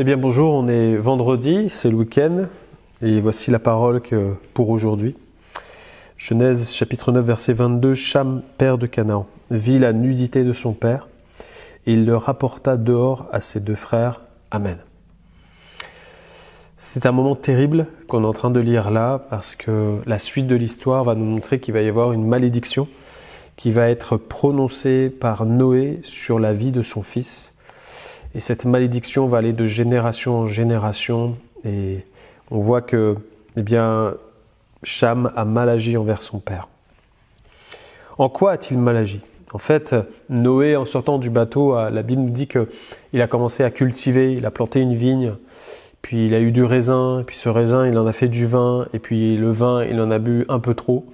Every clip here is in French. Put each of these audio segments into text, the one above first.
Eh bien bonjour, on est vendredi, c'est le week-end, et voici la parole pour aujourd'hui. Genèse chapitre 9 verset 22, Cham, père de Canaan, vit la nudité de son père, et il le rapporta dehors à ses deux frères. Amen. C'est un moment terrible qu'on est en train de lire là, parce que la suite de l'histoire va nous montrer qu'il va y avoir une malédiction qui va être prononcée par Noé sur la vie de son fils. Et cette malédiction va aller de génération en génération. Et on voit que, Cham a mal agi envers son père. En quoi a-t-il mal agi ? En fait, Noé, en sortant du bateau, la Bible nous dit qu'il a commencé à cultiver, il a planté une vigne, puis il a eu du raisin, et puis ce raisin, il en a fait du vin, et puis le vin, il en a bu un peu trop.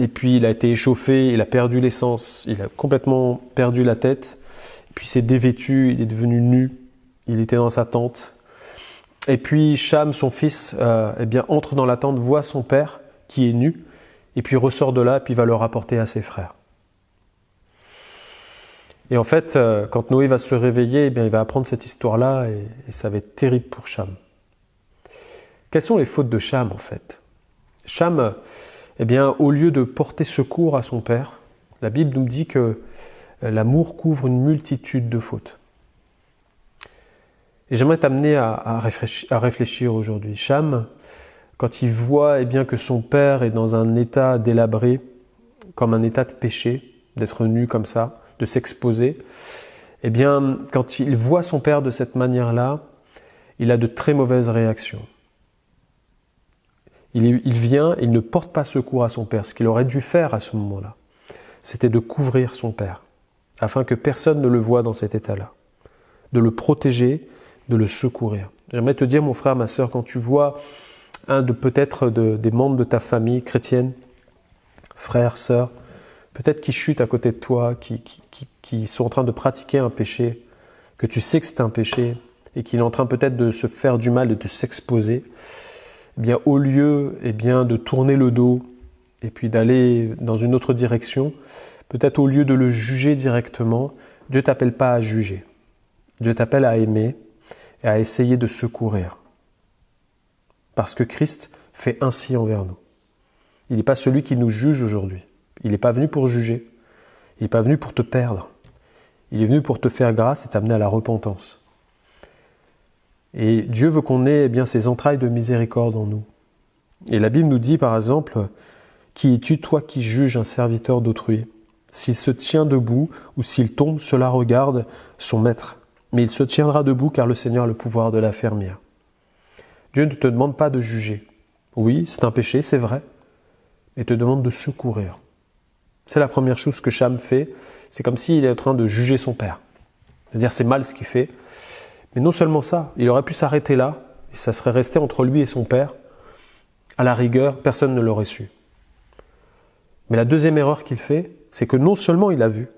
Et puis il a été échauffé, il a perdu l'essence, il a complètement perdu la tête. Puis il s'est dévêtu, il est devenu nu, il était dans sa tente. Et puis Cham, son fils, entre dans la tente, voit son père qui est nu, et puis ressort de là, puis va le rapporter à ses frères. Et en fait, quand Noé va se réveiller, il va apprendre cette histoire-là, et ça va être terrible pour Cham. Quelles sont les fautes de Cham, en fait ? Cham, au lieu de porter secours à son père, la Bible nous dit que l'amour couvre une multitude de fautes. Et j'aimerais t'amener à réfléchir aujourd'hui. Cham, quand il voit que son père est dans un état délabré, comme un état de péché, d'être nu comme ça, de s'exposer, quand il voit son père de cette manière-là, il a de très mauvaises réactions. Il vient, il ne porte pas secours à son père. Ce qu'il aurait dû faire à ce moment-là, c'était de couvrir son père, afin que personne ne le voie dans cet état-là, de le protéger, de le secourir. J'aimerais te dire, mon frère, ma sœur, quand tu vois des membres de ta famille chrétienne, frères, sœurs, peut-être qui chutent à côté de toi, qui sont en train de pratiquer un péché, que tu sais que c'est un péché, et qu'il est en train peut-être de se faire du mal et de s'exposer, au lieu de tourner le dos et puis d'aller dans une autre direction, peut-être au lieu de le juger directement, Dieu ne t'appelle pas à juger. Dieu t'appelle à aimer et à essayer de secourir. Parce que Christ fait ainsi envers nous. Il n'est pas celui qui nous juge aujourd'hui. Il n'est pas venu pour juger. Il n'est pas venu pour te perdre. Il est venu pour te faire grâce et t'amener à la repentance. Et Dieu veut qu'on ait ces entrailles de miséricorde en nous. Et la Bible nous dit par exemple, « Qui es-tu, toi qui juges un serviteur d'autrui ? S'il se tient debout ou s'il tombe, cela regarde son maître. Mais il se tiendra debout car le Seigneur a le pouvoir de l'affermir. » Dieu ne te demande pas de juger. Oui, c'est un péché, c'est vrai. Mais il te demande de secourir. C'est la première chose que Cham fait. C'est comme s'il est en train de juger son père. C'est-à-dire c'est mal ce qu'il fait. Mais non seulement ça, il aurait pu s'arrêter là, et ça serait resté entre lui et son père. À la rigueur, personne ne l'aurait su. Mais la deuxième erreur qu'il fait, c'est que non seulement il a vu,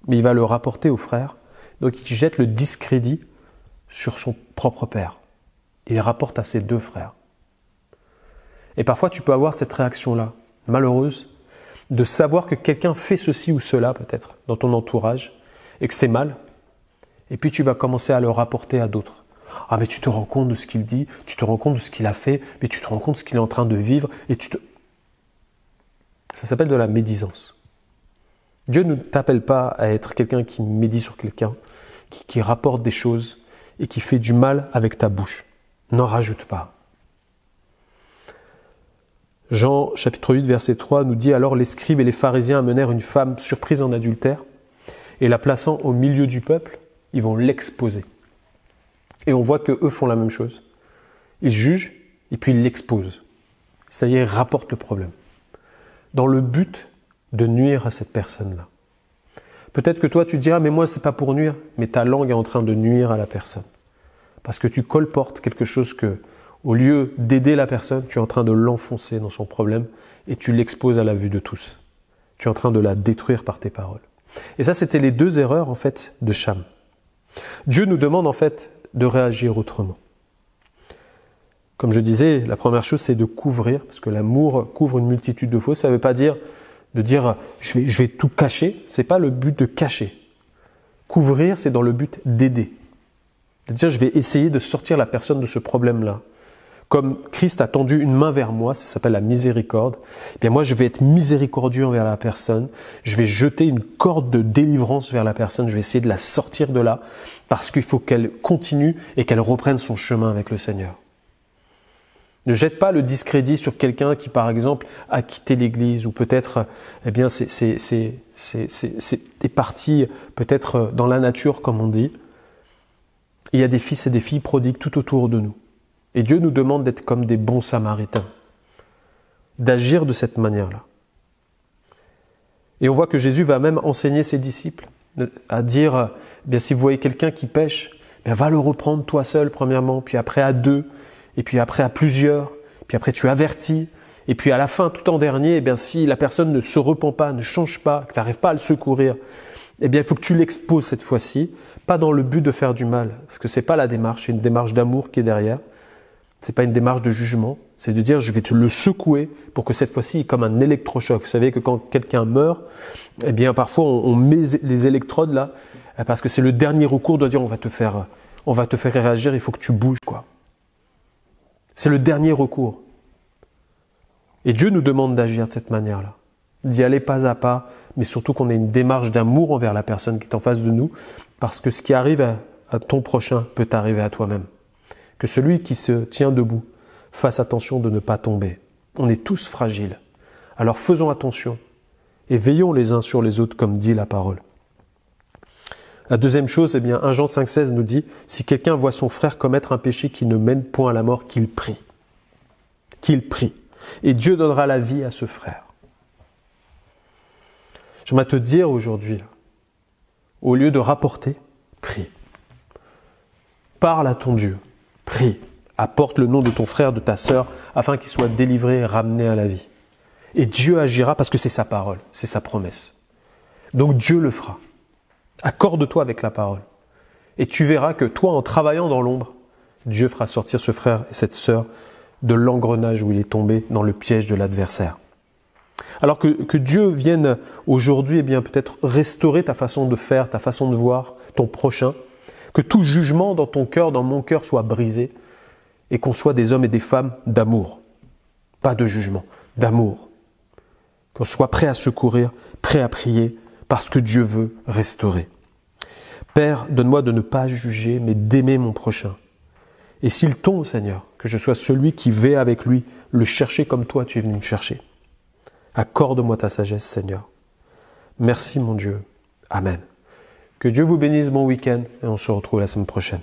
mais il va le rapporter aux frères. Donc il jette le discrédit sur son propre père. Il rapporte à ses deux frères. Et parfois tu peux avoir cette réaction-là, malheureuse, de savoir que quelqu'un fait ceci ou cela peut-être dans ton entourage, et que c'est mal. Et puis tu vas commencer à le rapporter à d'autres. Ah mais tu te rends compte de ce qu'il dit, tu te rends compte de ce qu'il a fait, mais tu te rends compte de ce qu'il est en train de vivre, et ça s'appelle de la médisance. Dieu ne t'appelle pas à être quelqu'un qui médit sur quelqu'un, qui rapporte des choses et qui fait du mal avec ta bouche. N'en rajoute pas. Jean chapitre 8 verset 3 nous dit « Alors les scribes et les pharisiens amenèrent une femme surprise en adultère et la plaçant au milieu du peuple, ils vont l'exposer. » Et on voit qu'eux font la même chose. Ils jugent et puis ils l'exposent. C'est-à-dire ils rapportent le problème. Dans le but de nuire à cette personne-là. Peut-être que toi tu te diras, mais moi c'est pas pour nuire, mais ta langue est en train de nuire à la personne. Parce que tu colportes quelque chose que, au lieu d'aider la personne, tu es en train de l'enfoncer dans son problème et tu l'exposes à la vue de tous. Tu es en train de la détruire par tes paroles. Et ça, c'était les deux erreurs en fait de Cham. Dieu nous demande en fait de réagir autrement. Comme je disais, la première chose c'est de couvrir, parce que l'amour couvre une multitude de fautes. Ça ne veut pas dire de dire je vais tout cacher, c'est pas le but de cacher. Couvrir, c'est dans le but d'aider. C'est-à-dire, je vais essayer de sortir la personne de ce problème-là. Comme Christ a tendu une main vers moi, ça s'appelle la miséricorde, eh bien moi je vais être miséricordieux envers la personne, je vais jeter une corde de délivrance vers la personne, je vais essayer de la sortir de là, parce qu'il faut qu'elle continue et qu'elle reprenne son chemin avec le Seigneur. Ne jette pas le discrédit sur quelqu'un qui, par exemple, a quitté l'Église ou peut-être, eh bien, est parti peut-être dans la nature, comme on dit. Il y a des fils et des filles prodigues tout autour de nous. Et Dieu nous demande d'être comme des bons samaritains, d'agir de cette manière-là. Et on voit que Jésus va même enseigner ses disciples à dire, eh bien, si vous voyez quelqu'un qui pêche, eh bien, va le reprendre toi seul premièrement, puis après à deux, et puis après à plusieurs, puis après tu avertis, et puis à la fin, tout en dernier, eh bien, si la personne ne se repent pas, ne change pas, que tu n'arrives pas à le secourir, eh bien, il faut que tu l'exposes cette fois-ci, pas dans le but de faire du mal, parce que c'est pas la démarche, c'est une démarche d'amour qui est derrière. C'est pas une démarche de jugement, c'est de dire je vais te le secouer pour que cette fois-ci, comme un électrochoc. Vous savez que quand quelqu'un meurt, eh bien parfois on met les électrodes là, parce que c'est le dernier recours, on doit dire on va te faire réagir, il faut que tu bouges quoi. C'est le dernier recours. Et Dieu nous demande d'agir de cette manière-là, d'y aller pas à pas, mais surtout qu'on ait une démarche d'amour envers la personne qui est en face de nous, parce que ce qui arrive à ton prochain peut t'arriver à toi-même. Que celui qui se tient debout fasse attention de ne pas tomber. On est tous fragiles. Alors faisons attention et veillons les uns sur les autres comme dit la parole. La deuxième chose, eh bien, 1 Jean 5,16 nous dit « Si quelqu'un voit son frère commettre un péché qui ne mène point à la mort, qu'il prie. Qu'il prie. Et Dieu donnera la vie à ce frère. » J'aimerais te dire aujourd'hui, au lieu de rapporter, prie. Parle à ton Dieu. Prie, apporte le nom de ton frère, de ta sœur, afin qu'il soit délivré et ramené à la vie. Et Dieu agira parce que c'est sa parole, c'est sa promesse. Donc Dieu le fera. Accorde-toi avec la parole. Et tu verras que toi, en travaillant dans l'ombre, Dieu fera sortir ce frère et cette sœur de l'engrenage où il est tombé dans le piège de l'adversaire. Alors que Dieu vienne aujourd'hui, eh bien, peut-être restaurer ta façon de faire, ta façon de voir ton prochain, que tout jugement dans ton cœur, dans mon cœur, soit brisé et qu'on soit des hommes et des femmes d'amour. Pas de jugement, d'amour. Qu'on soit prêt à secourir, prêt à prier, parce que Dieu veut restaurer. Père, donne-moi de ne pas juger, mais d'aimer mon prochain. Et s'il tombe, Seigneur, que je sois celui qui va avec lui, le chercher comme toi tu es venu me chercher. Accorde-moi ta sagesse, Seigneur. Merci, mon Dieu. Amen. Que Dieu vous bénisse, bon week-end, et on se retrouve la semaine prochaine.